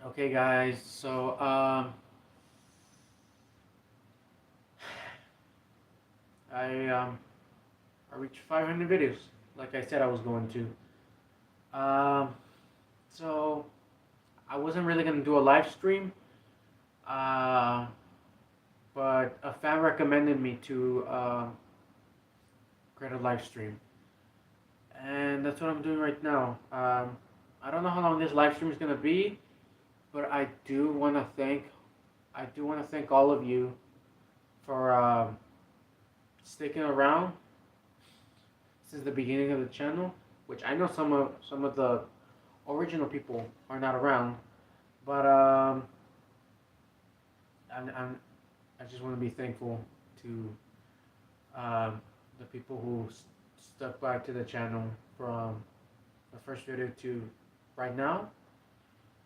Okay, guys. I reached 500 videos, like I said I was going to. So I wasn't really gonna do a live stream, uh, but a fan recommended me to create a live stream, and that's what I'm doing right now. I don't know how long this live stream is gonna be, but I do want to thank all of you for sticking around since the beginning of the channel, which I know some of the original people are not around, but I'm I just want to be thankful to the people who stuck by to the channel from the first video to right now,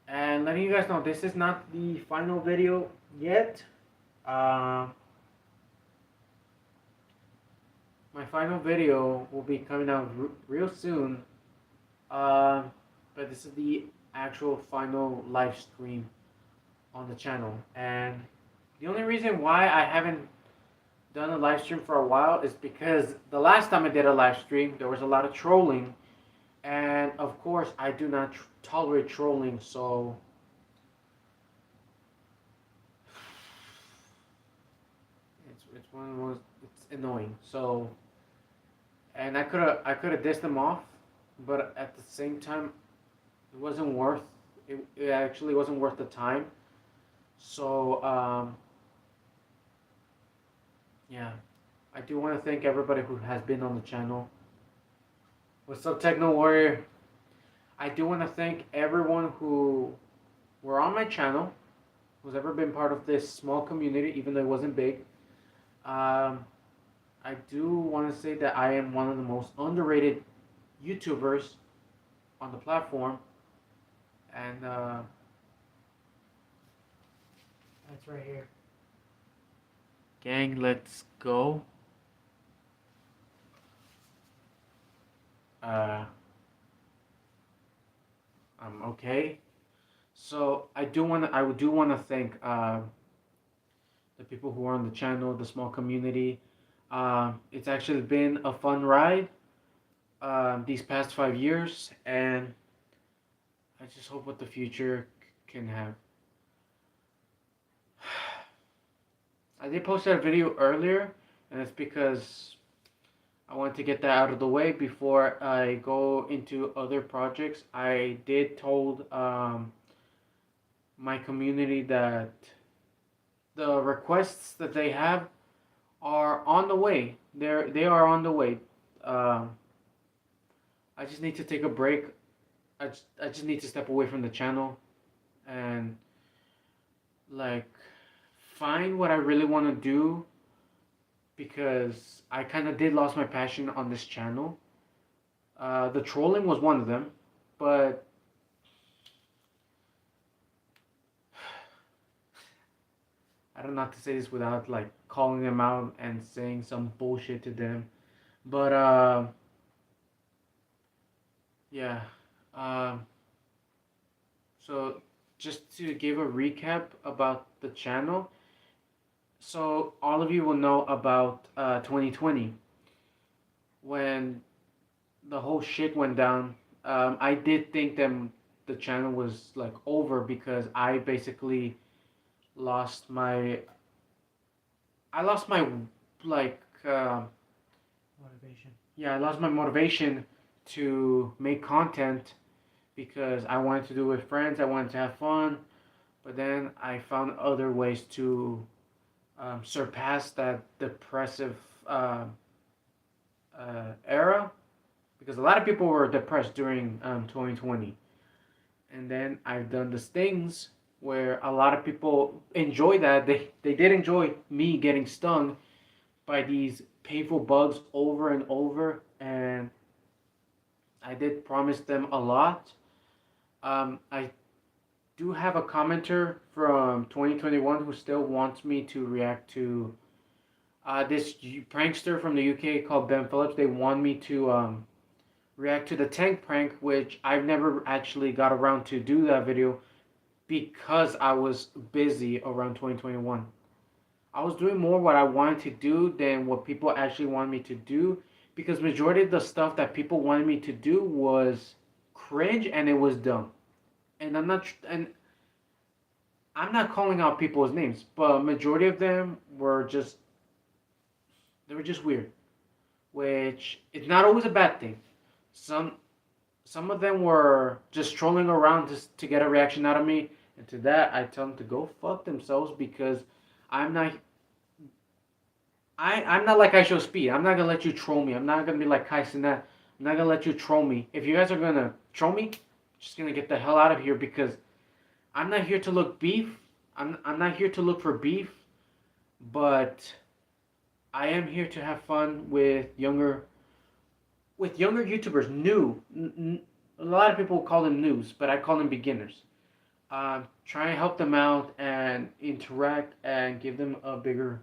and letting you guys know this is not the final video yet. Uh, my final video will be coming out real soon. Uh, but this is the actual final live stream on the channel. And the only reason why I haven't done a live stream for a while is because the last time I did a live stream, there was a lot of trolling. And of course, I do not tolerate trolling, so it's one of the most, it's annoying. So, and I could have dissed them off, but at the same time, it wasn't worth it actually wasn't worth the time. So yeah, I do want to thank everybody who has been on the channel. What's up, Techno Warrior? I do want to thank everyone who were on my channel, who's ever been part of this small community, even though it wasn't big. Um, I do want to say that I am one of the most underrated YouTubers on the platform, and that's right here. Gang, let's go. Uh, okay. So I do want to thank the people who are on the channel, the small community. It's actually been a fun ride these past 5 years, and I just hope what the future can have. I did post that video earlier, and it's because I wanted to get that out of the way before I go into other projects. I did told my community that the requests that they have are on the way. They are on the way. Um, I just need to take a break. I just need to step away from the channel and like find what I really want to do, because I kind of did lost my passion on this channel. The trolling was one of them, but I don't know how to say this without like calling them out and saying some bullshit to them. But yeah. Um, so just to give a recap about the channel, so all of you will know about 2020 when the whole shit went down. I did think that the channel was like over because I basically lost my I lost my like motivation. Yeah, I lost my motivation to make content because I wanted to do it with friends. I wanted to have fun, but then I found other ways to surpass that depressive era, because a lot of people were depressed during 2020. And then I've done these things where a lot of people enjoy that. They did enjoy me getting stung by these painful bugs over and over, and I did promise them a lot. I do have a commenter from 2021 who still wants me to react to this prankster from the UK called Ben Phillips. They want me to react to the tank prank, which I've never actually got around to do that video because I was busy around 2021. I was doing more what I wanted to do than what people actually wanted me to do, because majority of the stuff that people wanted me to do was cringe and it was dumb. And I'm not calling out people's names, but majority of them were just they were just weird, which is not always a bad thing. Some some of them were just trolling around just to get a reaction out of me, and to that I tell them to go fuck themselves, because I'm not I'm not like I show speed. I'm not gonna let you troll me. I'm not gonna be like Kai Cenat. I'm not gonna let you troll me. If you guys are gonna troll me, I'm just gonna get the hell out of here, because I'm not here to look beef. I'm not here to look for beef, but I am here to have fun with younger YouTubers. A lot of people call them news, but I call them beginners. Try and help them out and interact and give them a bigger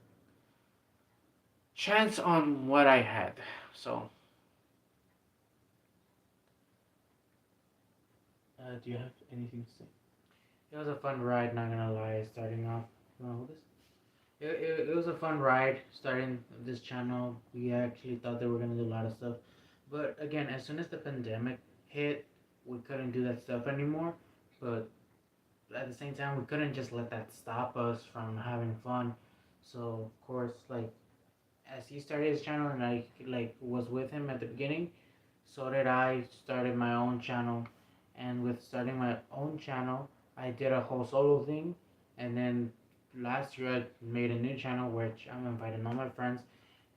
chance on what I had. So, do you have anything to say? It was a fun ride, not gonna lie. Starting off, well, it was a fun ride starting this channel. We actually thought that we were gonna do a lot of stuff, but again, as soon as the pandemic hit, we couldn't do that stuff anymore. But at the same time, we couldn't just let that stop us from having fun. So of course, like as he started his channel and I like was with him at the beginning, so did I. Started my own channel, and with starting my own channel, I did a whole solo thing, and then last year I made a new channel which I'm inviting all my friends,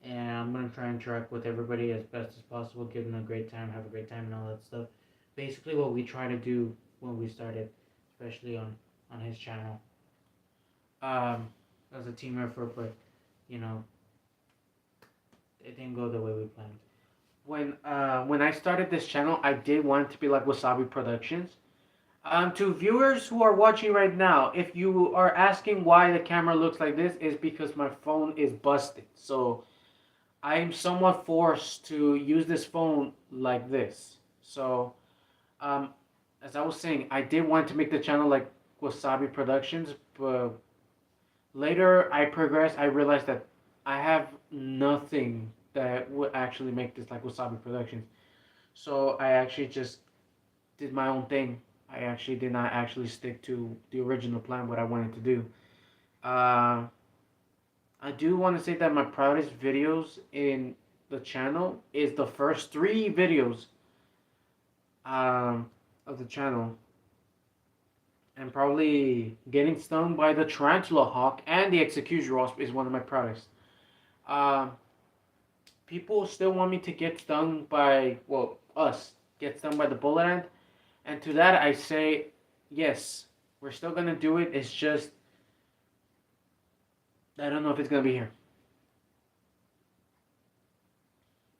and I'm gonna try and interact with everybody as best as possible, give them a great time, have a great time, and all that stuff. Basically, what we try to do when we started, especially on his channel. It was a team effort, but you know, it didn't go the way we planned. When I started this channel, I did want it to be like Wasabi Productions. To viewers who are watching right now, if you are asking why the camera looks like this, is because my phone is busted. So I'm somewhat forced to use this phone like this. So, um, as I was saying, I did want to make the channel like Wasabi Productions, but later I progressed. I realized that I have nothing that would actually make this like Wasabi Productions. So I actually just did my own thing. I actually did not actually stick to the original plan, what I wanted to do. Uh, I do want to say that my proudest videos in the channel is the first three videos um, of the channel. And probably getting stung by the tarantula hawk and the execution wasp is one of my proudest. Um, People still want me to get stung by, well, us, get stung by the bullet ant. And to that I say, yes, we're still gonna do it. It's just, I don't know if it's gonna be here.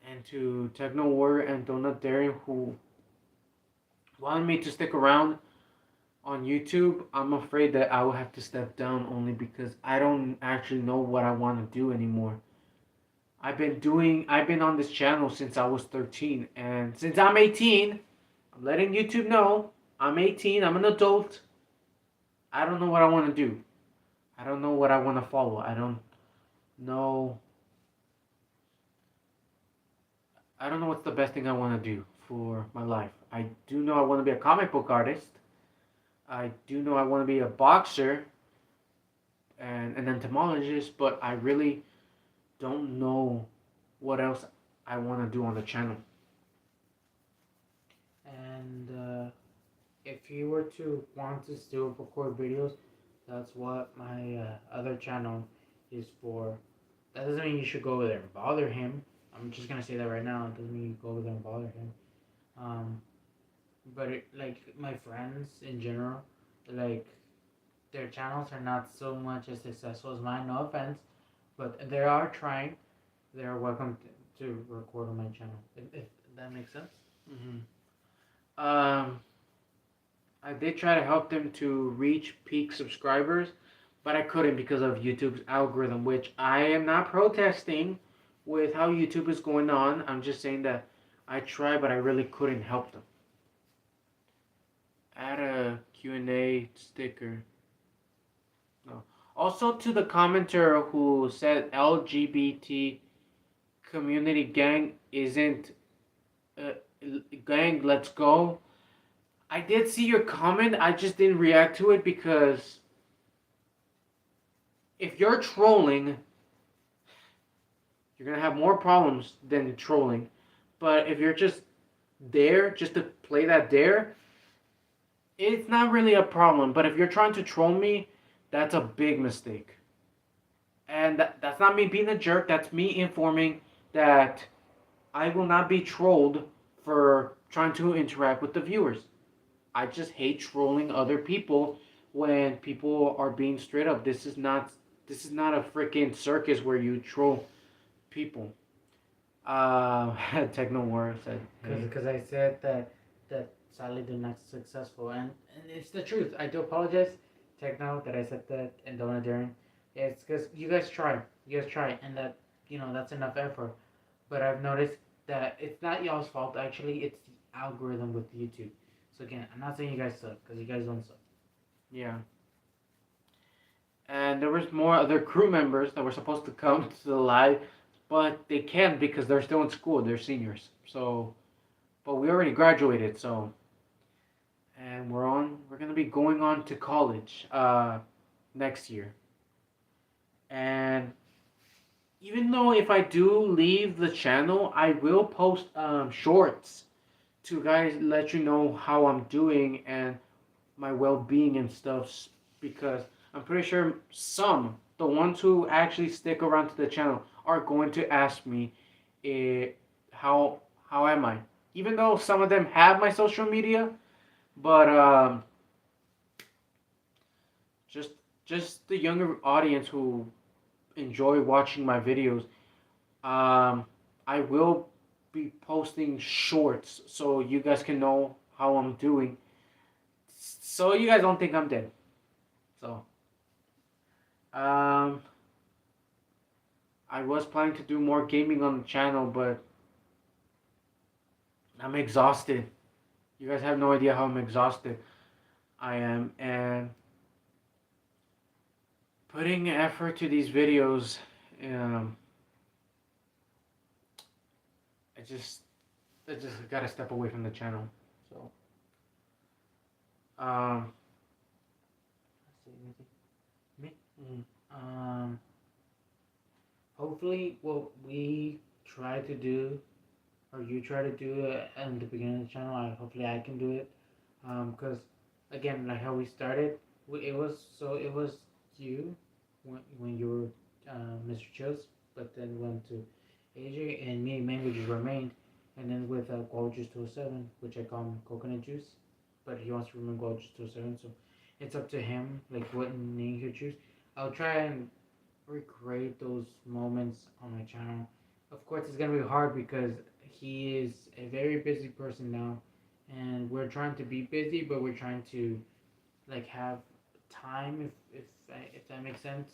And to Techno Warrior and Donut Darian, who wanted me to stick around on YouTube, I'm afraid that I will have to step down, only because I don't actually know what I want to do anymore. I've been on this channel since I was 13, and since I'm 18, I'm letting YouTube know I'm 18, I'm an adult. I don't know what I want to do. I don't know what I want to follow. I don't know. I don't know what's the best thing I want to do for my life. I do know I want to be a comic book artist. I do know I want to be a boxer and an entomologist, but I really don't know what else I want to do on the channel. And if you were to want to still record videos, that's what my other channel is for. That doesn't mean you should go over there and bother him. I'm just gonna say that right now. It doesn't mean you go over there and bother him. Um, but like my friends in general, like their channels are not so much as successful as mine. No offense, but they are trying. They are welcome to record on my channel. If that makes sense. Um, I did try to help them to reach peak subscribers, but I couldn't because of YouTube's algorithm, which I am not protesting with how YouTube is going on. I'm just saying that I tried, but I really couldn't help them. Add a Q&A sticker. No. Also to the commenter who said LGBT community gang isn't uh, gang, let's go. I did see your comment. I just didn't react to it because if you're trolling, you're gonna have more problems than trolling. But if you're just there just to play that dare, it's not really a problem. But if you're trying to troll me, that's a big mistake. And that's not me being a jerk. That's me informing that I will not be trolled for trying to interact with the viewers. I just hate trolling other people when people are being straight up. This is not a freaking circus where you troll people. Techno War said, hey. Because I said that sadly they're not successful, and it's the truth. I do apologize, Techno, that I said that and Donna Darren. It's because you guys try, and that that's enough effort. But I've noticed that it's not y'all's fault. Actually, it's the algorithm with YouTube. So again, I'm not saying you guys suck because you guys don't suck. Yeah. And there was more other crew members that were supposed to come to the live, but they can't because they're still in school. They're seniors. So, but we already graduated. So, and We're gonna be going on to college next year. And even though if I do leave the channel, I will post shorts to guys let you know how I'm doing and my well-being and stuff, because I'm pretty sure the ones who actually stick around to the channel, are going to ask me, eh, how am I? Even though some of them have my social media, but just just the younger audience who enjoy watching my videos, um, I will be posting shorts so you guys can know how I'm doing, so you guys don't think I'm dead. So, um, I was planning to do more gaming on the channel, but I'm exhausted. You guys have no idea how I'm exhausted I am, and putting effort to these videos, um, I just, I just gotta step away from the channel. So, um, Me? Um, Hopefully, what we try to do, or you try to do in the beginning of the channel, hopefully I can do it. Because again, like how we started, it was you when you were Mr. Chills, but then went to AJ and me mainly just remained, and then with Guava Juice 207, which I call him Coconut Juice, but he wants to remain Guava Juice 207, so it's up to him, like what name he choose. I'll try and recreate those moments on my channel. Of course, it's gonna be hard because he is a very busy person now, and we're trying to be busy, but we're trying to like have time, if that makes sense,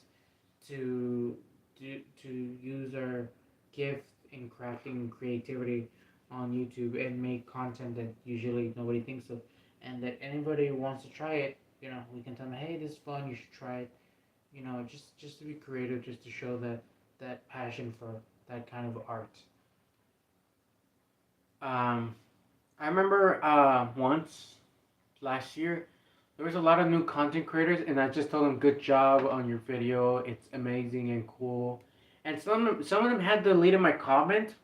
to to use our gift in crafting creativity on YouTube and make content that usually nobody thinks of, and that anybody who wants to try it, we can tell them, hey, this is fun, you should try it. Just to be creative, just to show that passion for that kind of art. um, I remember once last year there was a lot of new content creators, and I just told them, "Good job on your video. It's amazing and cool." And some of them had deleted my comment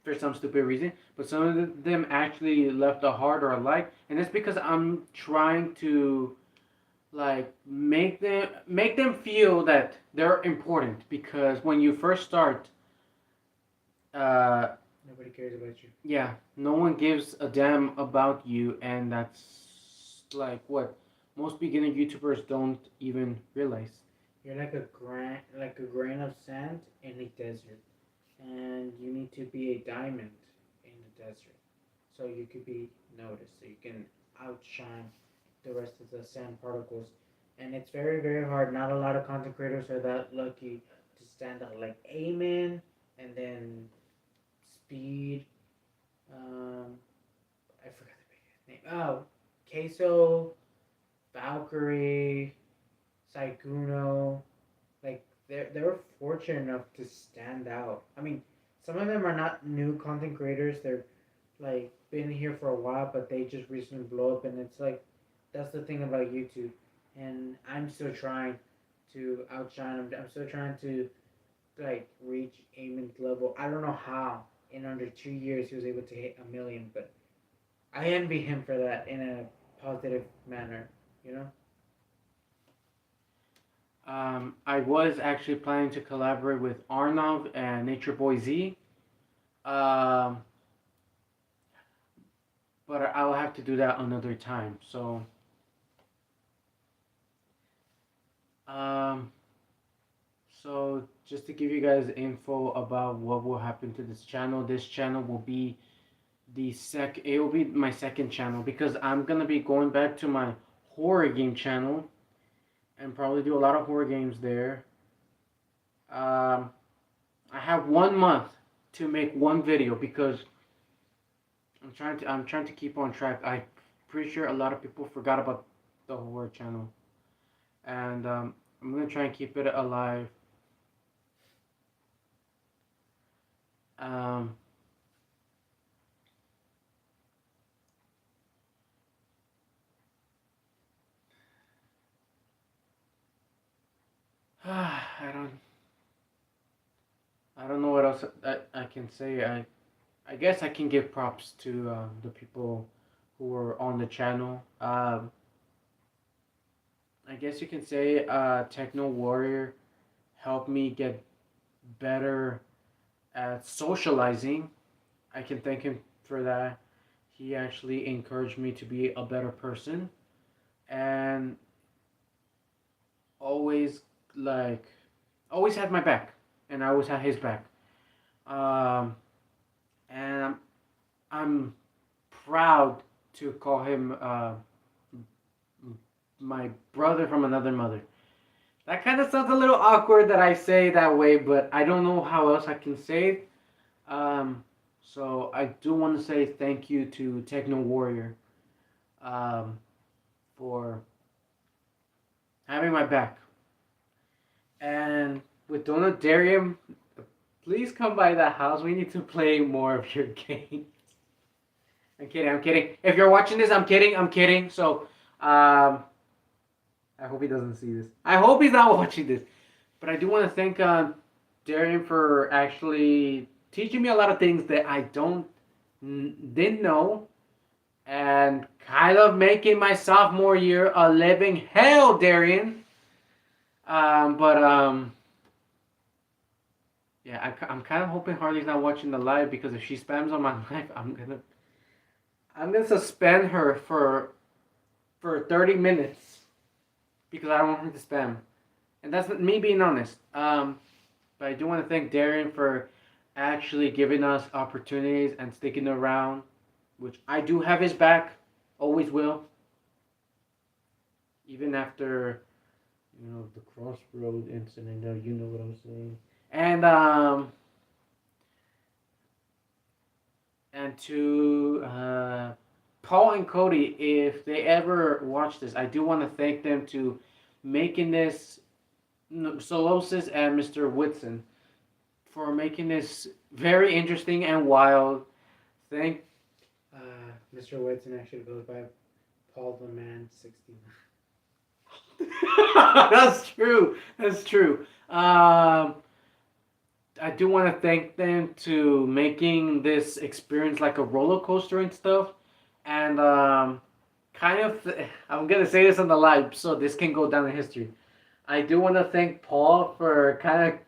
for some stupid reason, but some of them actually left a heart or a like, and it's because I'm trying to like make them feel that they're important, because when you first start, uh, Nobody cares about you. yeah, no one gives a damn about you, and that's like what most beginner YouTubers don't even realize. You're like a grain of sand in a desert, and you need to be a diamond in the desert, so you could be noticed, so you can outshine the rest of the sand particles. And it's very, very hard. Not a lot of content creators are that lucky to stand out. Like Amen, and then Speed. Um, I forgot the big name. Oh, Queso, Valkyrie, Saikuno, like they're fortunate enough to stand out. I mean, some of them are not new content creators. They're like been here for a while, but they just recently blow up, and it's like that's the thing about YouTube. And I'm still trying to outshine him. I'm still trying to like reach Eamon's level. I don't know how in under 2 years he was able to hit 1 million, but I envy him for that in a positive manner. You know. I was actually planning to collaborate with Arnav and Nature Boy Z, um, but I'll have to do that another time. Um, so just to give you guys info about what will happen to this channel will be it will be my second channel because I'm gonna be going back to my horror game channel and probably do a lot of horror games there. Um, I have 1 month to make one video because I'm trying to keep on track. I'm pretty sure a lot of people forgot about the horror channel, and I'm gonna try and keep it alive. Um, I don't know what else I can say. I guess I can give props to the people who were on the channel. I guess you can say Techno Warrior helped me get better at socializing. I can thank him for that. He actually encouraged me to be a better person and always like always had my back and I always had his back. Um, and I'm proud to call him my brother from another mother. That kind of sounds a little awkward that I say that way, but I don't know how else I can say it. So I do want to say thank you to Techno Warrior um, for having my back. And with Donut Darium, please come by the house. We need to play more of your games. I'm kidding. I'm kidding. If you're watching this, I'm kidding. I'm kidding. So, I hope he doesn't see this. I hope he's not watching this. But I do want to thank Darian for actually teaching me a lot of things that I didn't know, and kind of making my sophomore year a living hell, Darian. But yeah, I'm kind of hoping Harley's not watching the live because if she spams on my live, I'm gonna suspend her for 30 minutes because I don't want her to spam, and that's me being honest. But I do want to thank Darian for actually giving us opportunities and sticking around, which I do have his back, always will, even after the crossroad incident. You know what I'm saying. And to Paul and Cody, if they ever watch this, I do want to thank them to making this Solosis and Mr. Whitson for making this very interesting and wild. Thank Uh, Mr. Whitson actually goes by Paul the Man 69. That's true. That's true. I do want to thank them to making this experience like a roller coaster and stuff, and kind of. I'm gonna say this on the live, so this can go down in history. I do want to thank Paul for kind of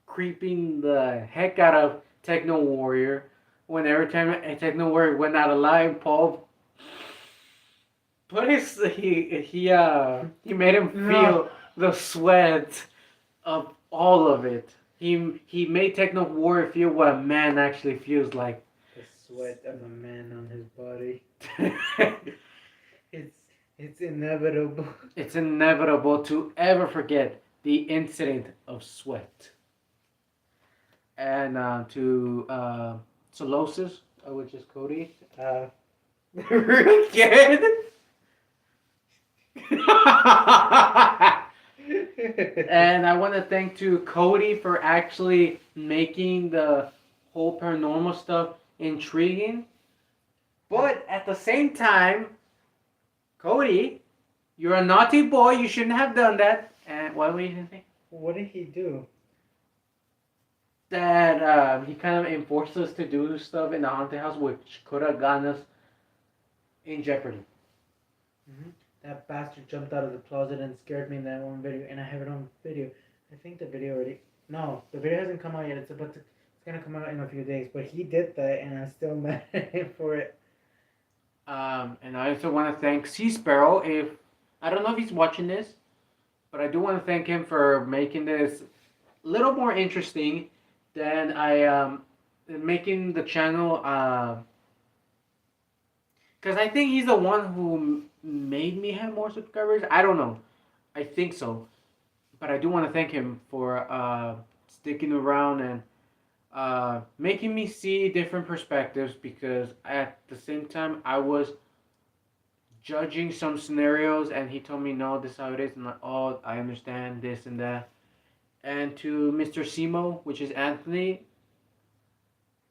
creeping the heck out of Techno Warrior. When every time Techno Warrior went out alive, Paul put he made him feel the sweat of all of it. He made Techno Warrior feel what a man actually feels like. The sweat of a man on his body. it's it's inevitable. It's inevitable to ever forget the incident of sweat. And to Solosis, which is Cody. Again. And I want to thank to Cody for actually making the whole paranormal stuff intriguing. But at the same time, Cody, you're a naughty boy. You shouldn't have done that. And what were you saying? What did he do? That he kind of enforced us to do stuff in the haunted house, which could have gotten us in jeopardy. Mm-hmm. That bastard jumped out of the closet and scared me in that one video, and I have it on video. I think the video already. No, the video hasn't come out yet. It's gonna come out in a few days. But he did that, and I'm still mad at him for it. And I also want to thank Sea Sparrow. If I don't know if he's watching this, but I do want to thank him for making this a little more interesting than I making the channel. Because I think he's the one who made me have more subscribers. I don't know. I think so. But I do want to thank him for sticking around and making me see different perspectives, because at the same time I was judging some scenarios and he told me, no, this is how it is. And like, oh, I understand this and that. And to Mr. Simo, which is Anthony,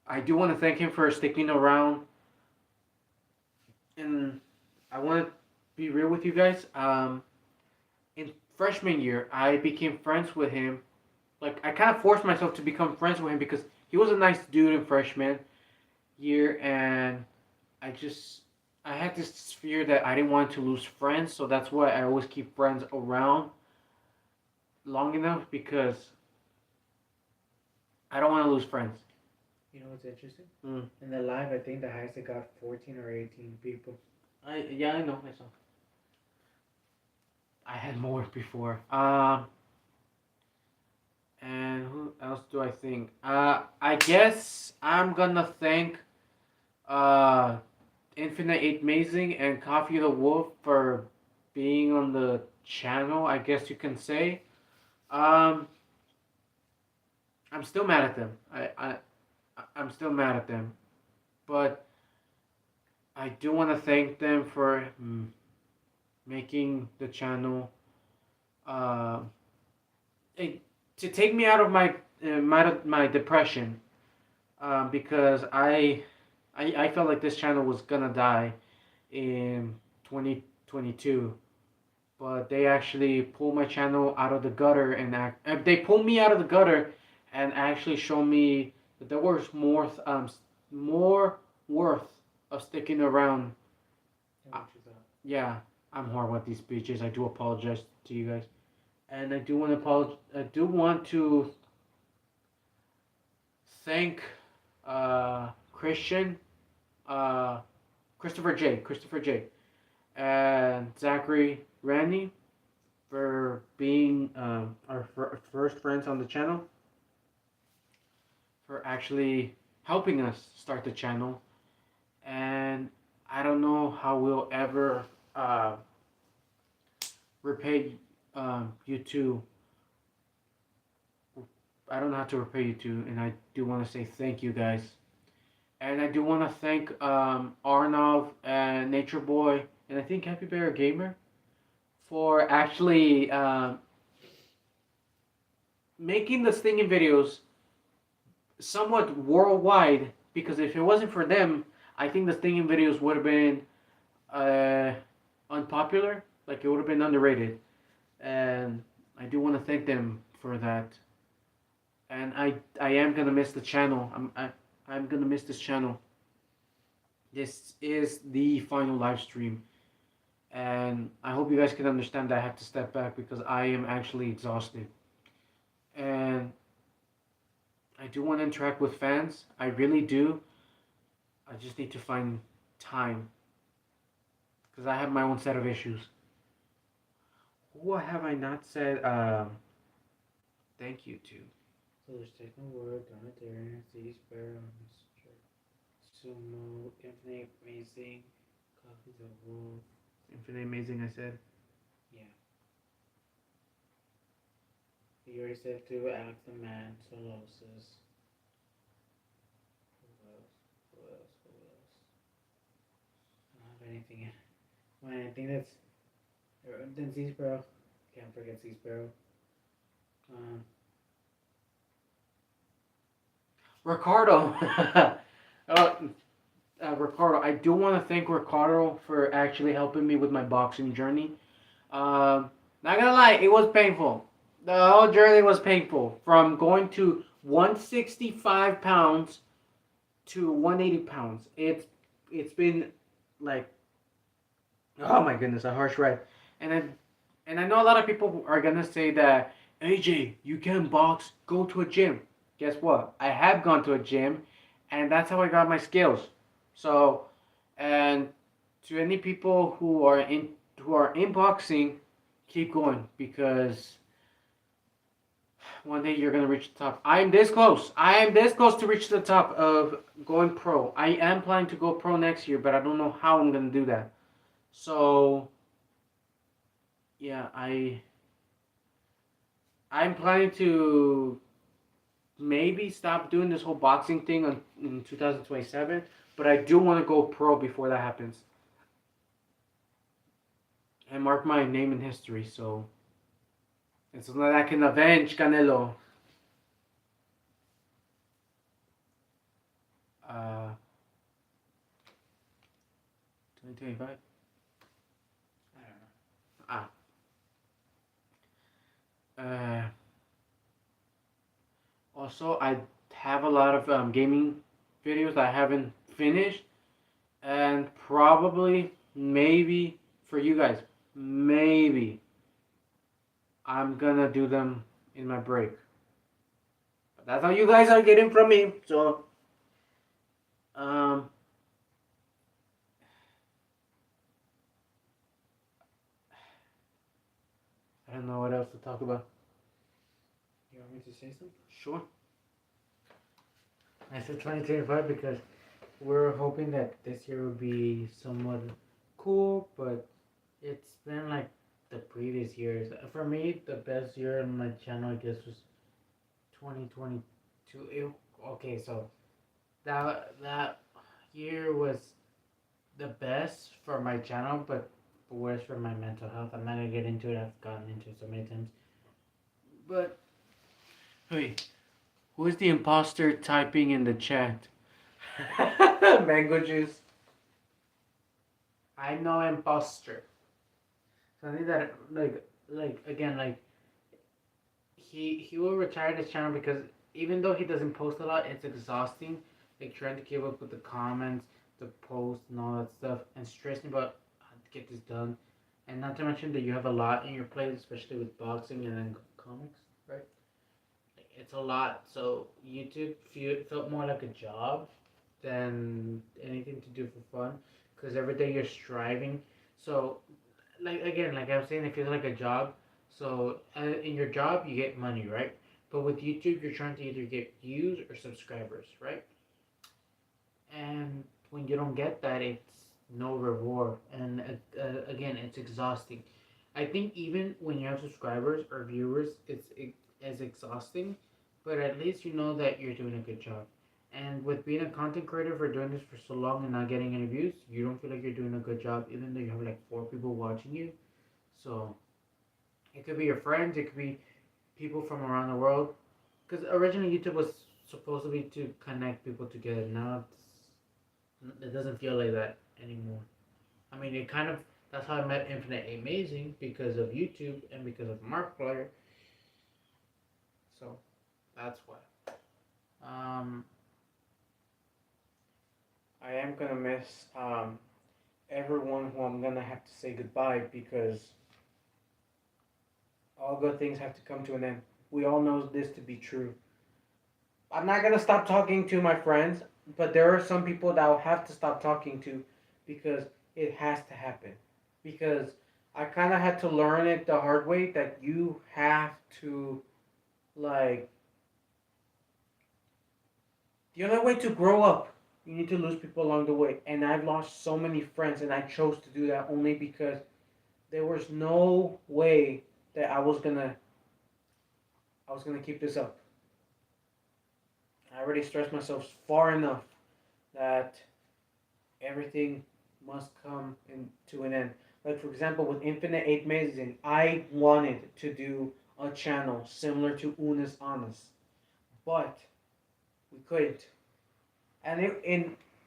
I do want to thank him for sticking around. And I want to be real with you guys. In freshman year, I became friends with him. Like, I kind of forced myself to become friends with him because he was a nice dude in freshman year, and I had this fear that I didn't want to lose friends, so that's why I always keep friends around long enough, because I don't want to lose friends. You know what's interesting? Mm. In the live, I think the highest it got 14 or 18 people. I know myself. I had more before. And who else do I think? I guess I'm gonna thank uh, Infinite Eight Amazing and Coffee the Wolf for being on the channel, I guess you can say. Um, I'm still mad at them. I'm still mad at them. But I do want to thank them for making the channel uh, it, to take me out of my depression, because I felt like this channel was gonna die in 2022, but they actually pulled my channel out of the gutter, and they pulled me out of the gutter and actually showed me that there was more worth of sticking around. Yeah, I'm horrible at these speeches. I do apologize to you guys, and I do want to thank Christian, uh, Christopher J, and Zachary Randy for being our first friends on the channel, for actually helping us start the channel. And I don't know how we'll ever repay you two. I don't know how to repay you two, and I do want to say thank you guys. And I do want to thank Arnov and Nature Boy, and I think Happy Bear Gamer for actually making the stinging videos somewhat worldwide. Because if it wasn't for them, I think the stinging videos would have been uh, unpopular. Like, it would have been underrated. And I do want to thank them for that. And I am gonna miss the channel. I'm gonna miss this channel. This is the final live stream, and I hope you guys can understand that I have to step back because I am actually exhausted. And I do want to interact with fans. I really do. I just need to find time because I have my own set of issues. What have I not said? Thank you to. So there's Techno Word, Donna Darren, C Sparrow, Mr. Sumo, Infinite Amazing, Coffee the Wolf. Infinite Amazing, I said. Yeah. You already said to Alex the Man, Solosis. Who else? Who else? Who else? I don't have anything. Well, I think that's Then Sea Sparrow. Can't forget Sea Sparrow. Um, Ricardo. uh, Ricardo, I do want to thank Ricardo for actually helping me with my boxing journey. Not gonna lie, it was painful. The whole journey was painful. From going to 165 pounds to 180 pounds. It's been like, oh my goodness, a harsh ride. And I and I know a lot of people are gonna say that, AJ, you can't box, go to a gym. Guess what? I have gone to a gym, and that's how I got my skills. So, and to any people who are in boxing, keep going because one day you're gonna reach the top. I am this close. I am this close to reach the top of going pro. I am planning to go pro next year, but I don't know how I'm gonna do that. So yeah, I'm planning to maybe stop doing this whole boxing thing in 2027, but I do want to go pro before that happens and mark my name in history. So it's so that I can avenge Canelo. 2025. I don't know. Ah. Uh, Also, I have a lot of gaming videos that I haven't finished, and probably, maybe for you guys, maybe I'm gonna do them in my break. But that's how you guys are getting from me. So, um, I don't know what else to talk about. You want me to say something? Sure. I said 2025 because we're hoping that this year will be somewhat cool, but it's been like the previous years. For me, the best year on my channel, I guess, was 2022. Okay, so that year was the best for my channel, but worse for my mental health. I'm not gonna get into it. I've gotten into it so many times. But Hey, who is the imposter typing in the chat? Mango juice. I'm no imposter. So I think that like again like he will retire this channel because even though he doesn't post a lot, it's exhausting. Like trying to keep up with the comments, the posts, and all that stuff, and stressing about how to get this done. And not to mention that you have a lot in your plate, especially with boxing and then comics, right? It's a lot. So YouTube felt more like a job than anything to do for fun, because every day you're striving. So like again, like I was saying, it feels like a job. So in your job, you get money, right? But with YouTube, you're trying to either get views or subscribers, right? And when you don't get that, it's no reward. And again, it's exhausting. I think even when you have subscribers or viewers, as exhausting, but at least you know that you're doing a good job. And with being a content creator for doing this for so long and not getting any views, you don't feel like you're doing a good job, even though you have like 4 people watching you. So it could be your friends, it could be people from around the world. Because originally YouTube was supposed to be to connect people together. Now it doesn't feel like that anymore. I mean, it kind of that's how I met Infinite Amazing because of YouTube and because of Markiplier. So that's why. Um, I am gonna miss everyone who I'm gonna have to say goodbye because all good things have to come to an end. We all know this to be true. I'm not gonna stop talking to my friends, but there are some people that I'll have to stop talking to because it has to happen. Because I kind of had to learn it the hard way that you have to, like, the only way to grow up, you need to lose people along the way. And I've lost so many friends, and I chose to do that only because there was no way that I was gonna keep this up. I already stressed myself far enough that everything must come to an end. Like for example, with Infinite Eighth Magazine, I wanted to do a channel similar to Unis Honest, but we couldn't. And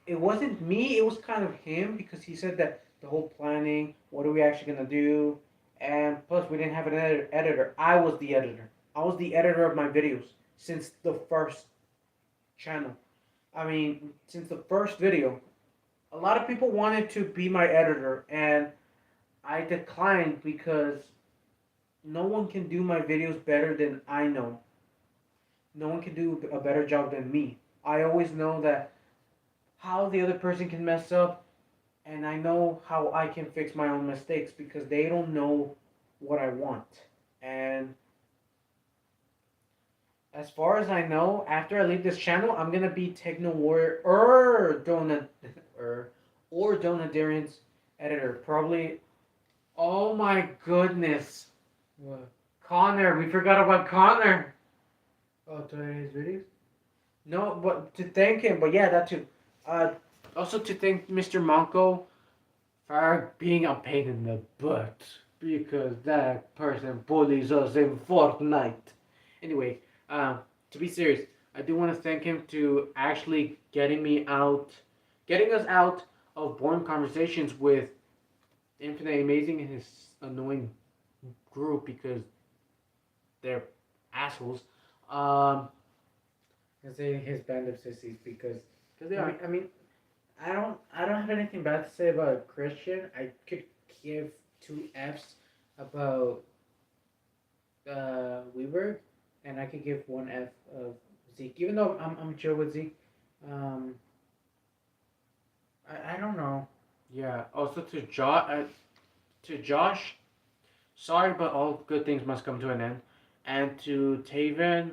it wasn't me. It was kind of him because he said that the whole planning, what are we actually gonna do, and plus we didn't have an editor. I was the editor. I was the editor of my videos since the first channel. I mean, since the first video, a lot of people wanted to be my editor, and I declined because no one can do my videos better than I know. No one can do a better job than me. I always know that how the other person can mess up, and I know how I can fix my own mistakes because they don't know what I want. And as far as I know, after I leave this channel, I'm gonna be Techno Warrior or Donadarian's editor. Probably. Oh my goodness, What? Connor! We forgot about Connor. Oh, to edit his videos? No, but to thank him. But yeah, that too. Uh, Also to thank Mr. Monko for being a pain in the butt because that person bullies us in Fortnite. Anyway, to be serious, I do want to thank him to actually getting us out of boring conversations with Infinite Amazing and his annoying group because they're assholes. Um, I'm saying his band of sissies because because they I are. mean, I mean, I don't have anything bad to say about Christian. I could give two Fs about Weberg, and I could give one F of Zeke. Even though I'm chill with Zeke, um, I don't know. Yeah. Also to Josh, sorry, but all good things must come to an end. And to Taven,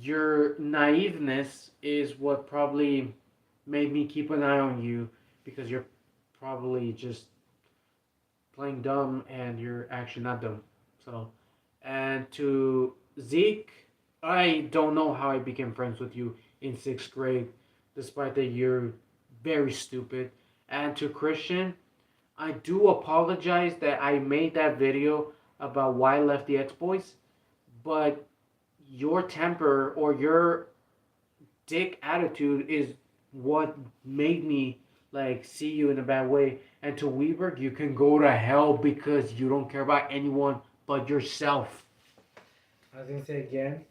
your naiveness is what probably made me keep an eye on you because you're probably just playing dumb and you're actually not dumb. So, and to Zeke, I don't know how I became friends with you in sixth grade, despite that you're very stupid. And to Christian, I do apologize that I made that video about why I left the X Boys, but your temper or your dick attitude is what made me like see you in a bad way. And to Weberg, you can go to hell because you don't care about anyone but yourself. I was gonna say again,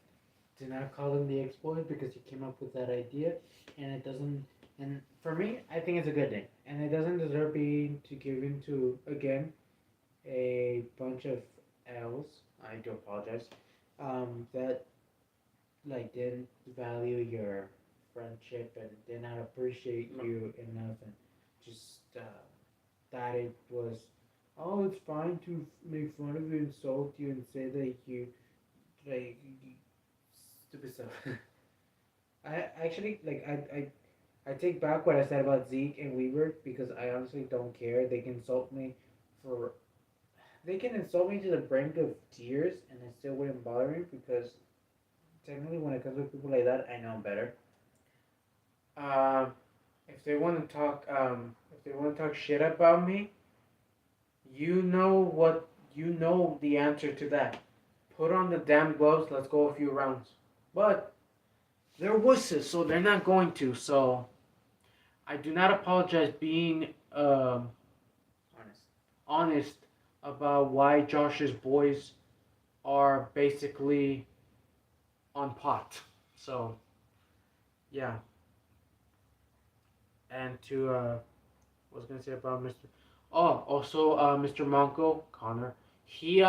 do not call him the exploit because he came up with that idea, and it doesn't. And for me, I think it's a good thing, and it doesn't deserve being to given to again a bunch of L's. I do apologize. That like didn't value your friendship and did not appreciate you enough, and just thought it was, oh, it's fine to make fun of you, insult you, and say that you like stupid stuff. I actually like I take back what I said about Zeke and Weaver because I honestly don't care. They can insult me for they can insult me to the brink of tears and it still wouldn't bother me because technically when it comes to people like that I know better. Um, if they want to talk, if they want to talk shit about me, you know the answer to that. Put on the damn gloves. Let's go a few rounds. But they're wusses, so they're not going to. So I do not apologize being Honest. honest about why Josh's boys are basically on pot. So yeah, and to what was I gonna say about Mr. Oh, also Mr. Monko Connor. He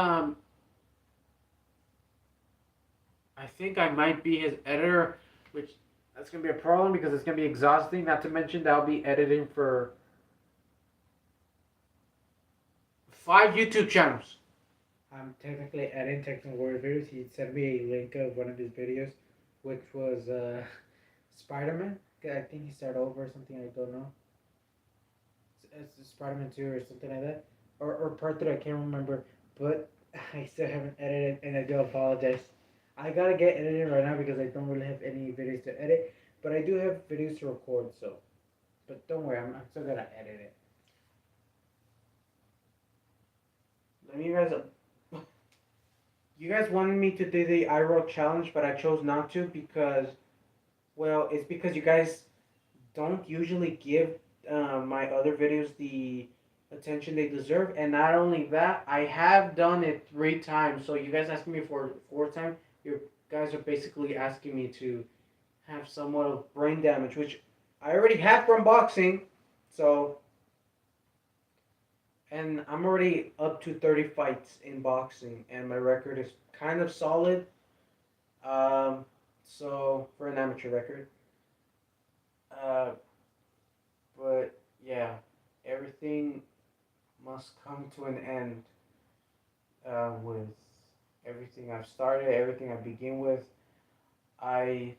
I think I might be his editor, which that's gonna be a problem because it's gonna be exhausting. Not to mention that I'll be editing for 5 YouTube channels. I'm technically editing technical warrior videos. He sent me a link of one of his videos, which was Spider-Man. I think he started over or something. I don't know. It's Spider-Man 2 or something like that, or part 3. I can't remember, but I still haven't edited, and I do apologize. I gotta get editing right now because I don't really have any videos to edit, but I do have videos to record. So, but don't worry, I'm still gonna edit it. I mean, you guys wanted me to do the iRoll challenge, but I chose not to because, well, it's because you guys don't usually give my other videos the attention they deserve. And not only that, I have done it 3 times. So you guys asking me for 4 times. You guys are basically asking me to have somewhat of brain damage, which I already have from boxing. So, and I'm already up to 30 fights in boxing, and my record is kind of solid. Um, so for an amateur record, uh, but yeah, everything must come to an end with everything I've started, everything I begin with. I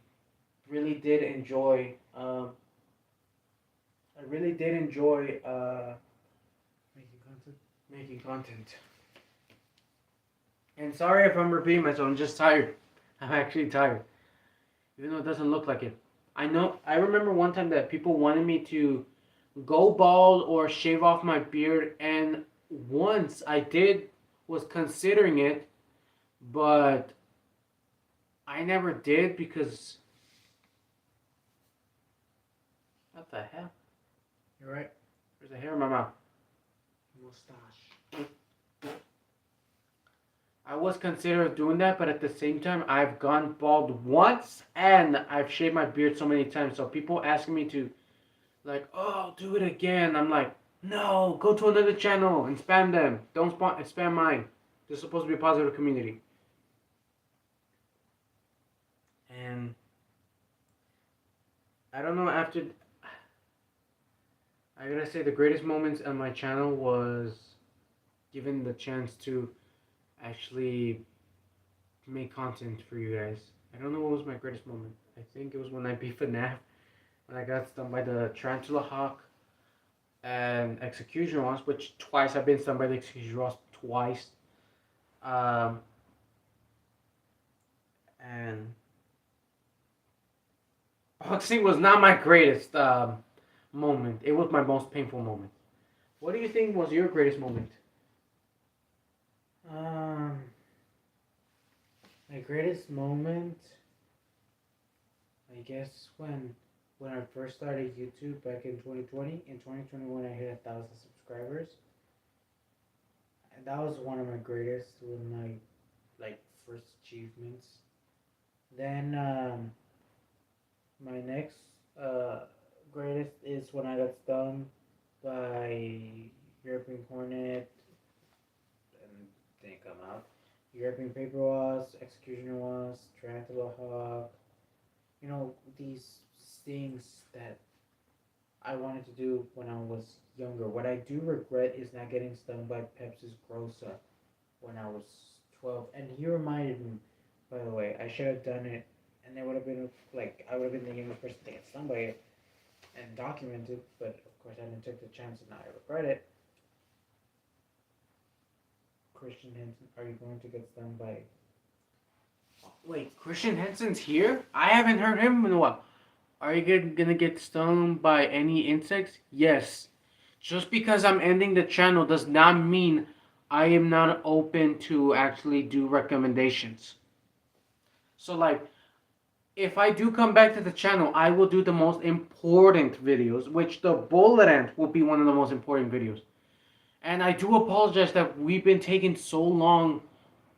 really did enjoy. I really did enjoy Making content. making content. And sorry if I'm repeating myself. I'm just tired. I'm actually tired, even though it doesn't look like it. I know. I remember one time that people wanted me to go bald or shave off my beard, and once I did was considering it, but I never did because what the hell? You're right. There's a hair in my mouth. Mustache. I was considering doing that, but at the same time, I've gone bald once and I've shaved my beard so many times. So people asking me to, like, oh, do it again. I'm like, no, go to another channel and spam them. Don't spam mine. This is supposed to be a positive community. And I don't know, after. I gotta say, the greatest moments on my channel was given the chance to actually make content for you guys. I don't know what was my greatest moment. I think it was when I beat FNAF, when I got stung by the Tarantula Hawk and Execution Wasp, which twice I've been stung by the Execution Wasp twice. Um, and boxing was not my greatest moment. It was my most painful moment. What do you think was your greatest moment? Um, my greatest moment, I guess, when I first started YouTube back in 2020. In 2021, I hit 1,000 subscribers, and that was one of my greatest, one of my like first achievements. Then my next greatest is when I got stung by European Hornet and didn't come out. European Paper Wasp, Executioner Wasp, Tarantula Hawk. You know, these things that I wanted to do when I was younger. What I do regret is not getting stung by Pepsis grossa when I was 12. And he reminded me, by the way, I should have done it. And it would have been like, I would have been the youngest person to get stung by it and documented. But of course, I didn't take the chance and now I regret it. Christian Henson, are you going to get stung by? Wait, Christian Henson's here? I haven't heard him in a while. Are you gonna get stung by any insects? Yes. Just because I'm ending the channel does not mean I am not open to actually do recommendations. So like, if I do come back to the channel, I will do the most important videos, which the bullet ant will be one of the most important videos. And I do apologize that we've been taking so long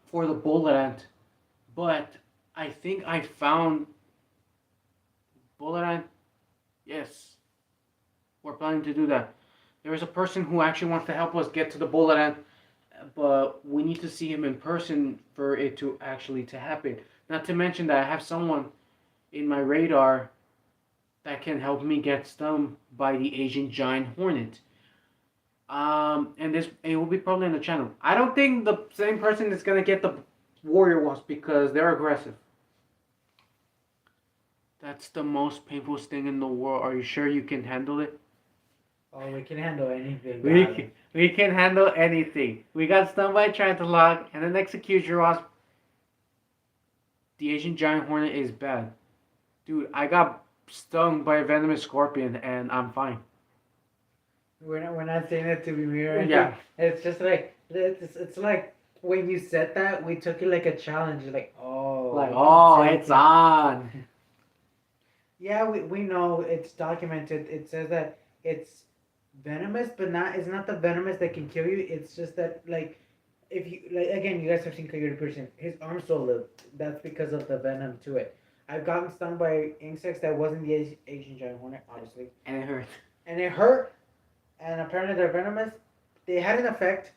for the bullet ant, but I think I found bullet ant. Yes, we're planning to do that. There is a person who actually wants to help us get to the bullet ant, but we need to see him in person for it to actually to happen. Not to mention that I have someone in my radar that can help me get stung by the Asian giant hornet. And this it will be probably on the channel. I don't think the same person is gonna get the warrior wasp because they're aggressive. That's the most painful thing in the world. Are you sure you can handle it? Oh, we can handle anything. We can handle anything. We got stung by a tarantula and an executioner wasp. The Asian giant hornet is bad. Dude, I got stung by a venomous scorpion and I'm fine. We're not saying that to be weird. Yeah. It's just like It's like when you said that, we took it like a challenge. Like, oh, Like, we can oh, take it's it. on. Yeah, we know it's documented. It says that it's venomous, but not it's not the venomous that can kill you. It's just that like if you like again, you guys have seen Coyote Person. His arm still lived. That's because of the venom to it. I've gotten stung by insects that wasn't the Asian giant hornet, obviously, And it hurt. and it hurt. And apparently they're venomous. They had an effect,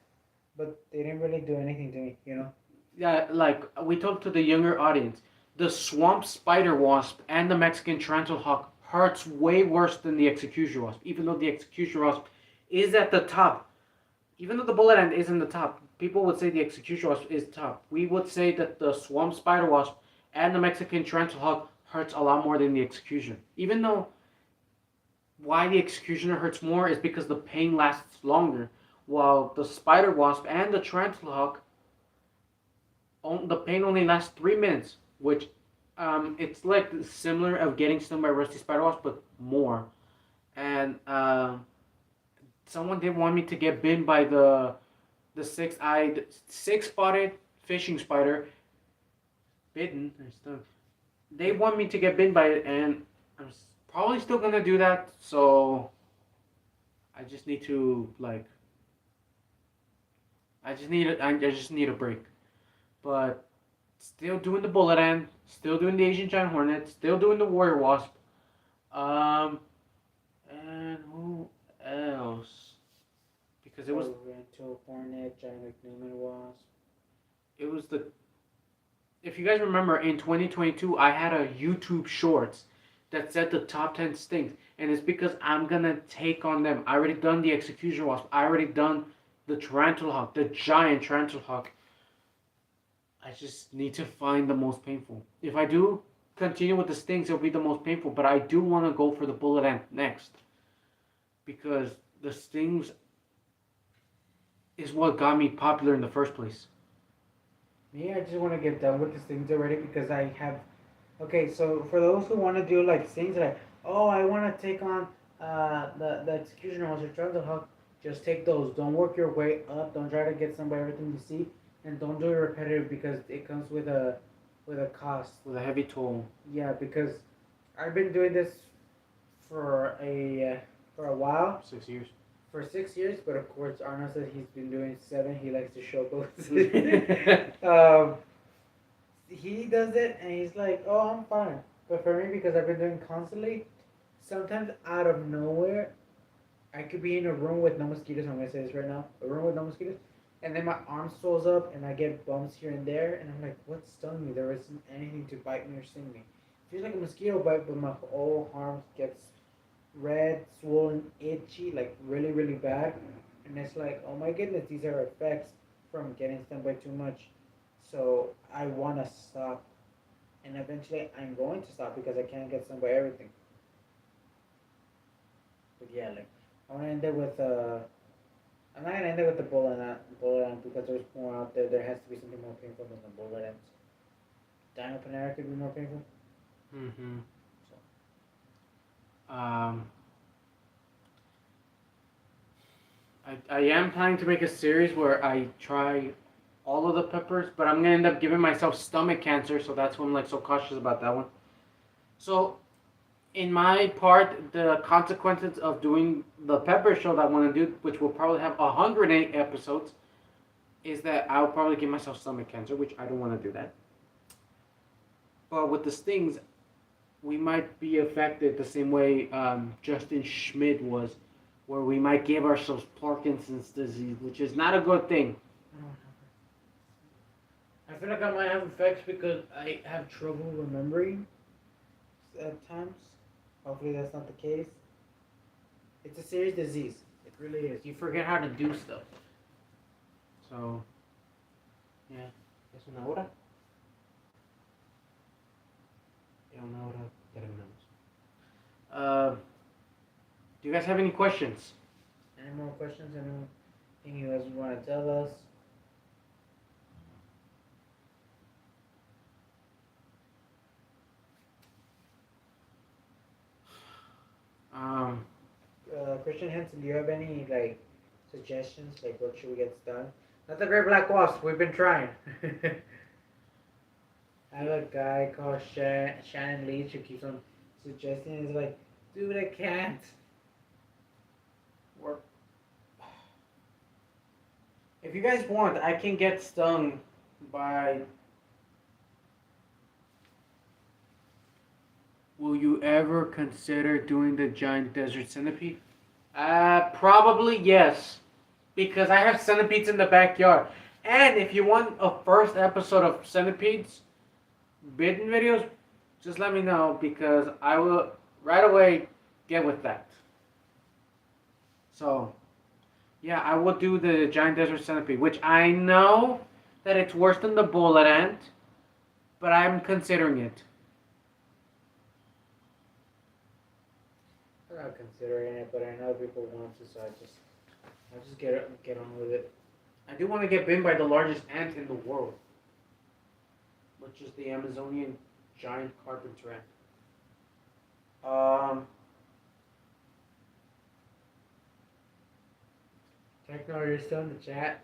but they didn't really do anything to me. You know. Yeah, like we talked to the younger audience. The swamp spider wasp and the Mexican tarantula hawk hurts way worse than the execution wasp, even though the execution wasp is at the top. Even though the bullet end is in the top, people would say the execution wasp is top. We would say that the swamp spider wasp and the Mexican tarantula hawk hurts a lot more than the execution. Even though why the executioner hurts more is because the pain lasts longer, while the spider wasp and the tarantula hawk, the pain only lasts 3 minutes, which it's like similar of getting stung by rusty spider wasp, but more. And someone did want me to get bitten by the six-eyed, six-spotted fishing spider. Bitten or stung. They want me to get bitten by it, and I'm probably still gonna do that. So I just need to like. I just need a break. But still doing the bullet end, still doing the Asian giant hornet, still doing the warrior wasp. Um, and who else? Because it was Oriental hornet, giant Newman wasp. it was the if you guys remember in 2022 I had a YouTube shorts that said the top 10 stings, and it's because I'm gonna take on them. I already done the execution wasp. I already done the tarantula hawk, the giant tarantula hawk. I just need to find the most painful. If I do continue with the stings, it'll be the most painful. But I do want to go for the bullet end next because the stings is what got me popular in the first place. Me, I just want to get done with these things already because I have. Okay, so for those who want to do like things like, oh, I want to take on the executioner or try to help, just take those. Don't work your way up. Don't try to get somebody everything you see, and don't do it repetitive because it comes with a cost. With a heavy toll. Yeah, because I've been doing this for a while. 6 years. For 6 years, but of course Arnold said he's been doing 7. He likes to showboat. He does it and he's like, "Oh, I'm fine." But for me, because I've been doing constantly, sometimes out of nowhere, I could be in a room with no mosquitoes. I'm gonna say this right now, a room with no mosquitoes, and then my arm swells up and I get bumps here and there, and I'm like, "What stung me? There isn't anything to bite me or sting me." It feels like a mosquito bite, but my whole arm gets red, swollen, itchy, like really, really bad. And it's like, oh my goodness, these are effects from getting stung by too much. So I want to stop. And eventually I'm going to stop because I can't get stung by everything. But yeah, like, I want to end it with, I'm not going to end it with the bullet ant because there's more out there. There has to be something more painful than the bullet ants. Dino Panera could be more painful. Mm-hmm. So, Um, I am planning to make a series where I try all of the peppers, but I'm gonna end up giving myself stomach cancer, so that's why I'm like so cautious about that one. So, in my part, the consequences of doing the pepper show that I want to do, which will probably have 108 episodes, is that I'll probably give myself stomach cancer, which I don't want to do that. But with the stings, we might be affected the same way Justin Schmidt was, where we might give ourselves Parkinson's disease, which is not a good thing. I don't have it. I feel like I might have effects because I have trouble remembering at times. Hopefully that's not the case. It's a serious disease. It really is. You forget how to do stuff. So, yeah, es una hora. Es una hora terminamos. Do you guys have any questions? Any more questions? Anything you guys want to tell us? Christian Henson, do you have any like suggestions? Like what should we get done? Not the Great Black Wasp. We've been trying. I have a guy called Shannon Leach who keeps on suggesting. He's like, dude, I can't. Or if you guys want, I can get stung by. Will you ever consider doing the giant desert centipede? Probably yes, because I have centipedes in the backyard. And if you want a first episode of centipedes bitten videos, just let me know because I will right away get with that. So, yeah, I will do the giant desert centipede, which I know that it's worse than the bullet ant, but I'm considering it. I'm not considering it, but I know people want to, so I'll just get on with it. I do want to get bitten by the largest ant in the world, which is the Amazonian giant carpenter ant. Um, Techno, are you still in the chat?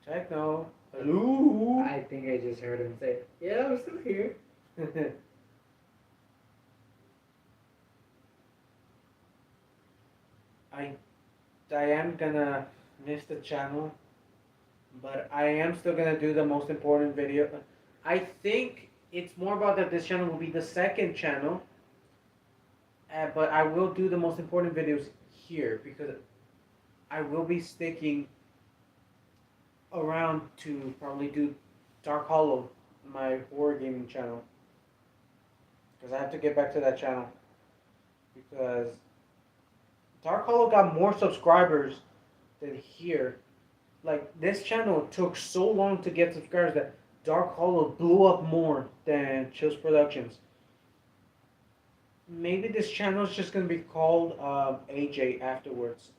Techno. Hello. I think I just heard him say, "Yeah, I'm still here." I I am gonna miss the channel, but I am still gonna do the most important video. I think it's more about that this channel will be the second channel, but I will do the most important videos here because I will be sticking around to probably do Dark Hollow, my horror gaming channel, because I have to get back to that channel because Dark Hollow got more subscribers than here. Like this channel took so long to get subscribers that Dark Hollow blew up more than Chills Productions. Maybe this channel is just gonna be called AJ afterwards.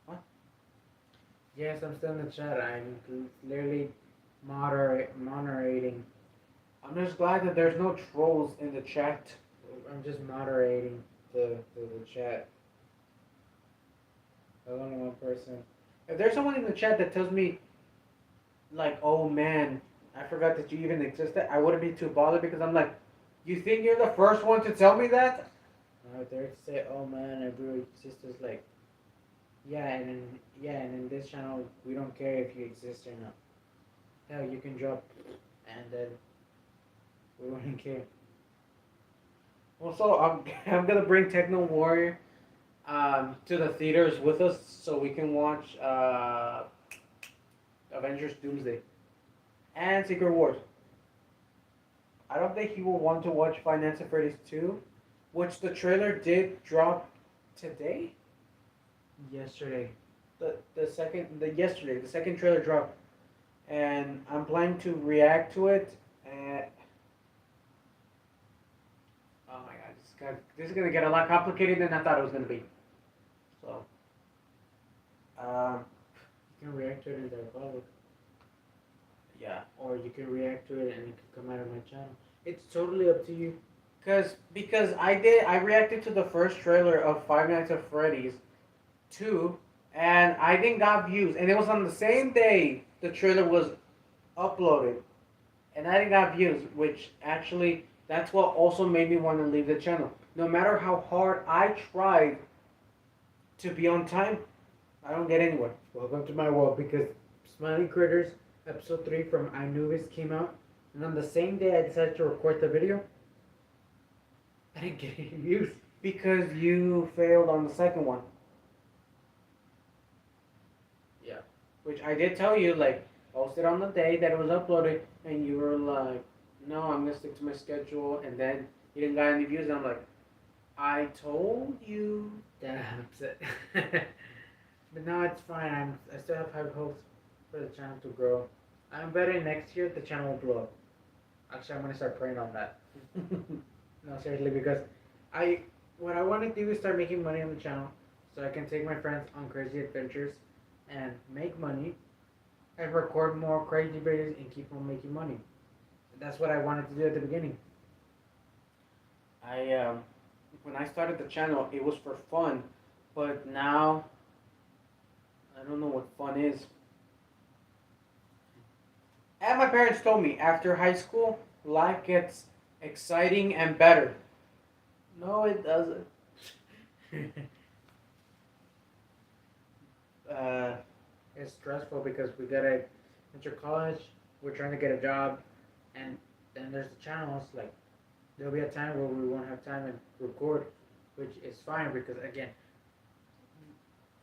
What? Yes, I'm still in the chat. I'm literally moderating. I'm just glad that there's no trolls in the chat. I'm just moderating the chat. There's only one person. If there's someone in the chat that tells me, like, oh man, I forgot that you even existed, I wouldn't be too bothered because I'm like, you think you're the first one to tell me that? There to say, oh man, every sister's like, yeah, and in this channel we don't care if you exist or not. Hell, you can drop, and then we wouldn't care. Also, I'm gonna bring Techno Warrior to the theaters with us so we can watch Avengers Doomsday and Secret Wars. I don't think he will want to watch Five Nights at Freddy's 2, which the trailer did drop today. Yesterday. The second trailer dropped, and I'm planning to react to it. And oh my god, this is gonna get a lot complicated than I thought it was gonna be. So, You can react to it in the public. yeah, Or you can react to it and it can come out of my channel. It's totally up to you. because I reacted to the first trailer of Five Nights at Freddy's 2, and I didn't got views, and it was on the same day the trailer was uploaded, and I didn't got views, which actually that's what also made me want to leave the channel. No matter how hard I tried to be on time, I don't get anywhere. Welcome to my world, because Smiling Critters episode 3 from Anubis came out, and on the same day I decided to record the video, I didn't get any views. Because you failed on the second one. Yeah. Which I did tell you, like, post it on the day that it was uploaded, and you were like, no, I'm gonna stick to my schedule, and then you didn't got any views, and I'm like, I told you. That upset. But no, it's fine. I still have high hopes for the channel to grow. I'm betting next year the channel will blow up. Actually, I'm gonna start praying on that. No, seriously, because what I want to do is start making money on the channel, so I can take my friends on crazy adventures and make money, and record more crazy videos and keep on making money. That's what I wanted to do at the beginning. When I started the channel, it was for fun, but now I don't know what fun is. And my parents told me after high school, life gets exciting and better. No, it doesn't. Uh, It's stressful because we gotta enter college. We're trying to get a job, and then there's the channels. Like there'll be a time where we won't have time to record, which is fine because again,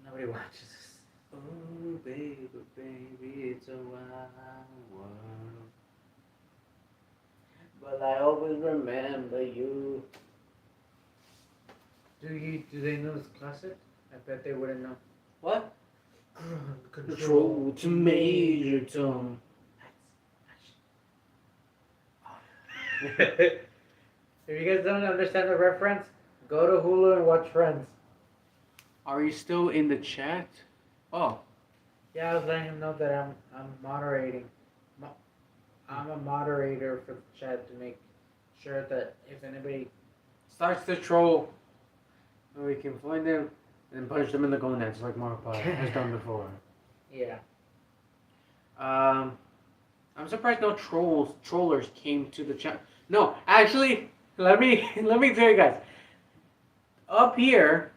nobody watches us. oh, baby, baby, it's a wild world. But I always remember you. Do they know this classic? I bet they wouldn't know. What? Control to Major Tom. If you guys don't understand the reference, go to Hulu and watch Friends. Are you still in the chat? Oh, Yeah, I was letting him know that I'm moderating. I'm a moderator for the chat to make sure that if anybody starts to troll. We can find them and punch them in the gonads like Markiplier has done before. yeah. I'm surprised no trollers came to the chat. No, actually, let me tell you guys. Up here,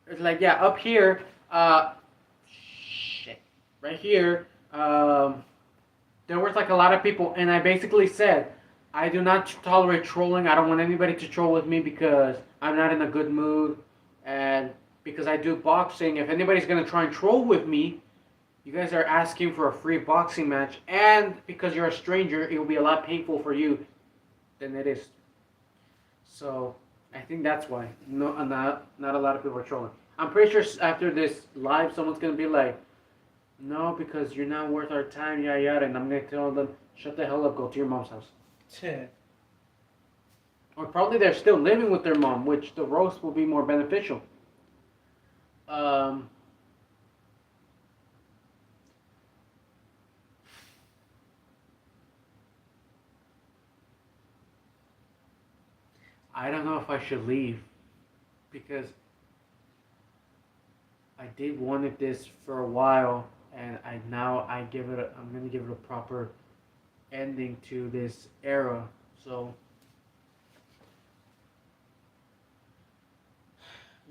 it's like yeah, up here, shit, right here. There was like a lot of people, and I basically said, I do not tolerate trolling. I don't want anybody to troll with me because I'm not in a good mood, and because I do boxing. If anybody's gonna try and troll with me, you guys are asking for a free boxing match, and because you're a stranger, it will be a lot painful for you than it is. So I think that's why not a lot of people are trolling. I'm pretty sure after this live, someone's gonna be like, "No, because you're not worth our time, yada yada," and I'm gonna tell them, "Shut the hell up, go to your mom's house." Or probably they're still living with their mom, which the roast will be more beneficial. Um, I don't know if I should leave because I did wanted this for a while, and I'm gonna give it a proper ending to this era. So,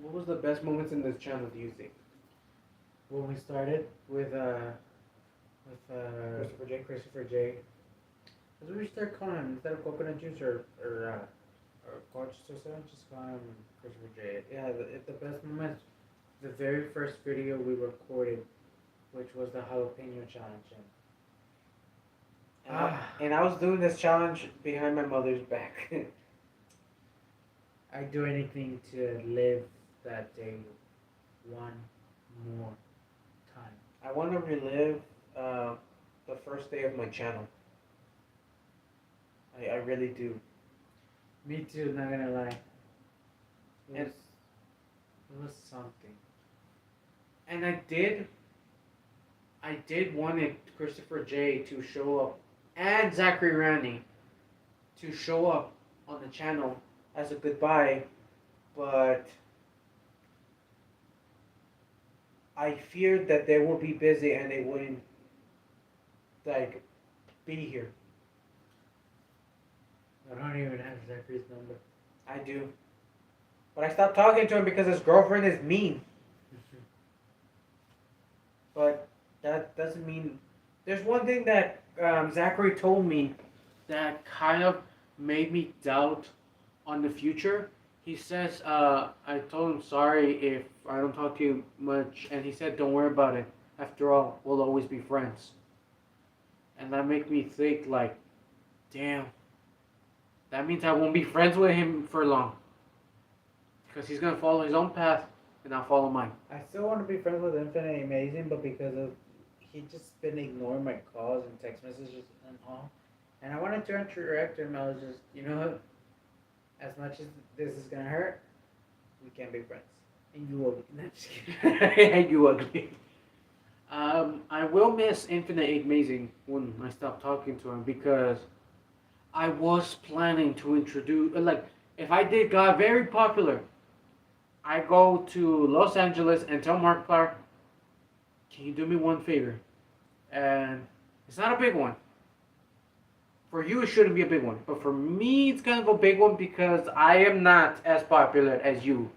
what was the best moments in this channel? Do you think? When we started with Christopher J. What do we start calling him instead of coconut juice or coach or something? Just call him Christopher J. Yeah, the best moments. The very first video we recorded, which was the jalapeno challenge. And I was doing this challenge behind my mother's back. I'd do anything to live that day one more time. I want to relive the first day of my channel. I really do. Me too, not gonna lie. And- It was something. And I did wanted Christopher J to show up and Zachary Randy to show up on the channel as a goodbye, but I feared that they would be busy and they wouldn't like be here. I don't even have Zachary's number. I do. But I stopped talking to him because his girlfriend is mean. But that doesn't mean. There's one thing that Zachary told me that kind of made me doubt on the future. He says, I told him sorry if I don't talk to you much, and he said, don't worry about it. After all, we'll always be friends. And that made me think, like, damn, that means I won't be friends with him for long. Because he's going to follow his own path, and I'll follow mine. I still want to be friends with Infinite Amazing, but because of he just been ignoring my calls and text messages and all, and I wanted to interact with him. I was just, you know what? As much as this is gonna hurt, we can't be friends. And you ugly. No, just kidding. And you ugly. I will miss Infinite Amazing when I stop talking to him because I was planning to introduce, like, if I did got very popular, I go to Los Angeles and tell Markiplier, can you do me one favor? And it's not a big one. For you, it shouldn't be a big one. But for me, it's kind of a big one because I am not as popular as you.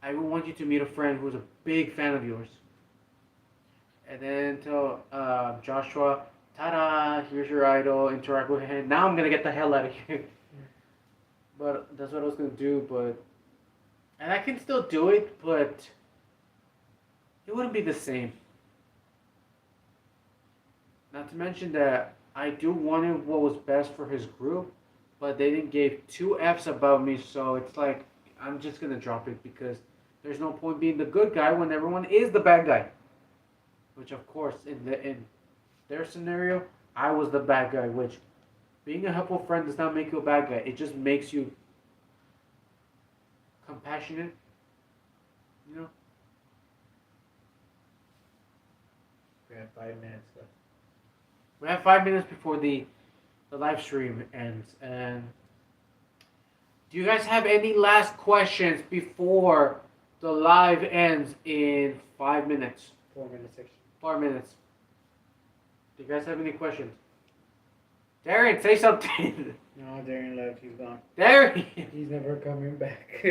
I would want you to meet a friend who's a big fan of yours. And then tell Joshua, ta-da, here's your idol, interact with him. Now I'm going to get the hell out of here. But that's what I was going to do, but... And I can still do it, but... It wouldn't be the same. Not to mention that I do wanted what was best for his group, but they didn't give two F's about me, so it's like, I'm just going to drop it because there's no point being the good guy when everyone is the bad guy. Which, of course, in their scenario, I was the bad guy, which being a helpful friend does not make you a bad guy. It just makes you compassionate, you know? We have 5 minutes left. We have 5 minutes before the live stream ends. And do you guys have any last questions before the live ends in 5 minutes? 4 minutes section. 4 minutes. Do you guys have any questions? Darren, say something. No, Darren left. He's gone. Darren! He's never coming back.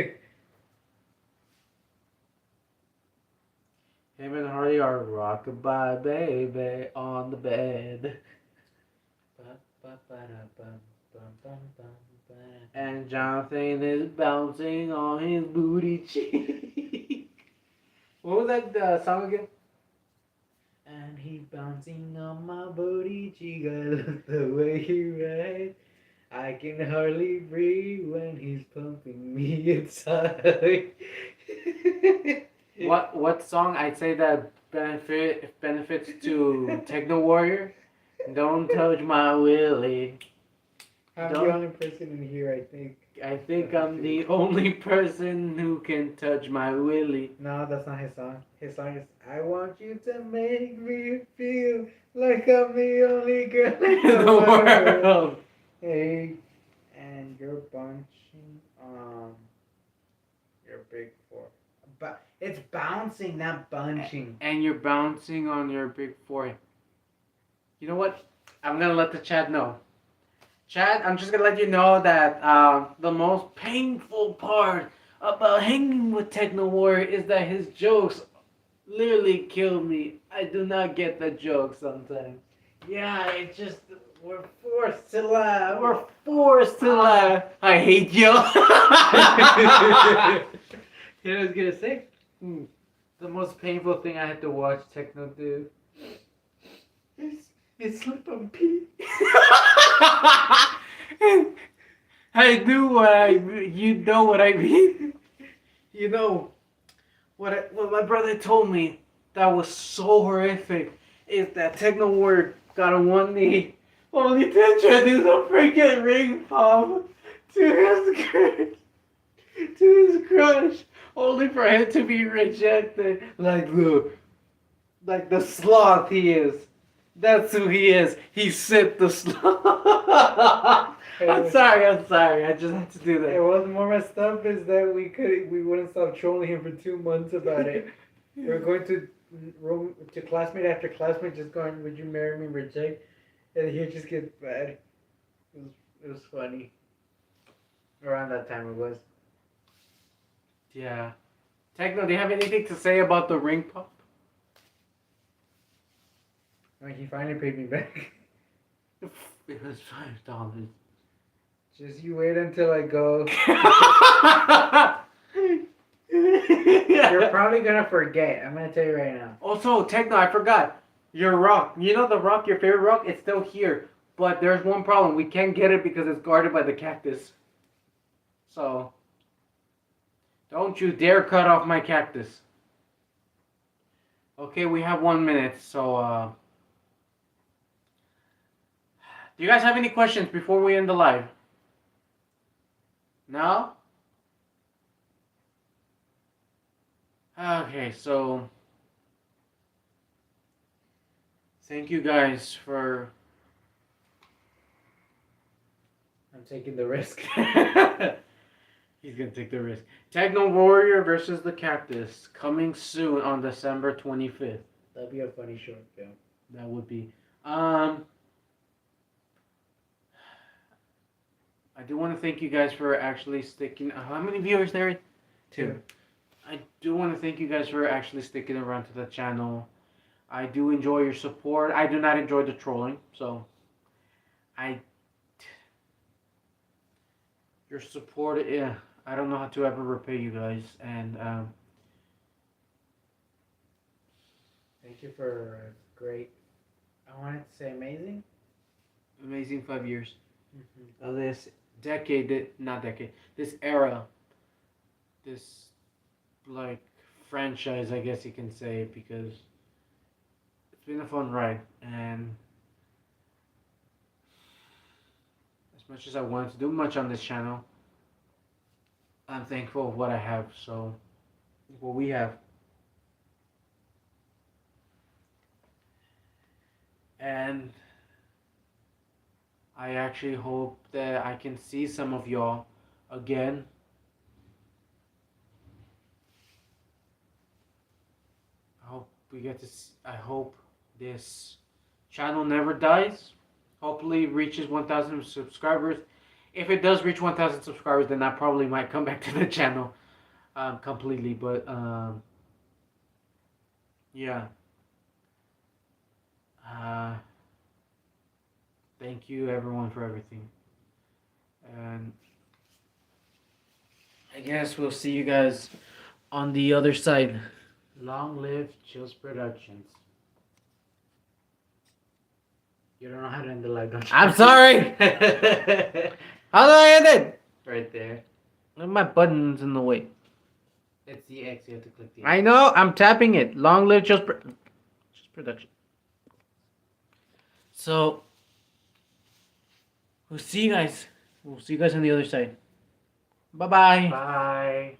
Him and Harley are rockabye baby on the bed. And Jonathan is bouncing on his booty cheek. What was that song again? And he bouncing on my booty cheek. I love the way he rides. I can hardly breathe when he's pumping me inside. What song? I'd say that benefits to Techno Warrior. Don't touch my willy. I'm the only person in here, I think. I think I'm the only person who can touch my willy. No, that's not his song. His song is I want you to make me feel like I'm the only girl in the world. Hey, and you're bunching on your big four. But it's bouncing, not bunching. And you're bouncing on your big forehead. You know what? I'm gonna let the chat know. Chat, I'm just gonna let you know that the most painful part about hanging with Techno Warrior is that his jokes literally kill me. I do not get the joke sometimes. Yeah, it's just we're forced to laugh. We're forced to laugh. I hate you. You know what I was gonna say? The most painful thing I had to watch Techno do is slip on pee. I do you know what I mean. You know what my brother told me that was so horrific is that Techno Warrior got on one knee only to try to do the freaking ring pop to his crush, only for him to be rejected like the sloth he is. That's who he is. He sipped the sloth. I'm sorry. I just had to do that. It was more messed up is that we wouldn't stop trolling him for 2 months about it. We were going to room to classmate after classmate, just going, "Would you marry me?" Reject, and he just gets bad. It was funny. Around that time it was. Yeah. Techno, do you have anything to say about the ring pop? I mean, he finally paid me back. It was $5. Just you wait until I go. You're probably gonna forget. I'm gonna tell you right now. Also, Techno, I forgot. Your rock. You know the rock, your favorite rock? It's still here. But there's one problem. We can't get it because it's guarded by the cactus. So, don't you dare cut off my cactus. Okay, we have 1 minute. So, do you guys have any questions before we end the live? No? Okay, so thank you guys for I'm taking the risk. He's gonna take the risk. Techno Warrior versus the Cactus coming soon on December 25th. That'd be a funny short film. That would be. Um, I do want to thank you guys for actually sticking. How many viewers there? Two. I do want to thank you guys for actually sticking around to the channel. I do enjoy your support. I do not enjoy the trolling, so I your support. Yeah, I don't know how to ever repay you guys, and Thank you for great. I wanted to say amazing. amazing 5 years Mm-hmm. of this decade, not decade, this era, this like franchise, I guess you can say, because it's been a fun ride, and as much as I wanted to do much on this channel, I'm thankful of what I have. So, what we have, and I actually hope that I can see some of y'all again. I hope we get to. I hope this channel never dies. Hopefully, it reaches 1,000 subscribers. If it does reach 1,000 subscribers, then I probably might come back to the channel completely. But yeah. Uh, Thank you, everyone, for everything. And I guess we'll see you guys on the other side. Long live Chills Productions. You don't know how to end the live, don't you? I'm sorry. How do I end it? Right there. My button's in the way. It's the X. You have to click the X. I know. I'm tapping it. Long live just production. So we'll see you guys. We'll see you guys on the other side. Bye-bye. Bye.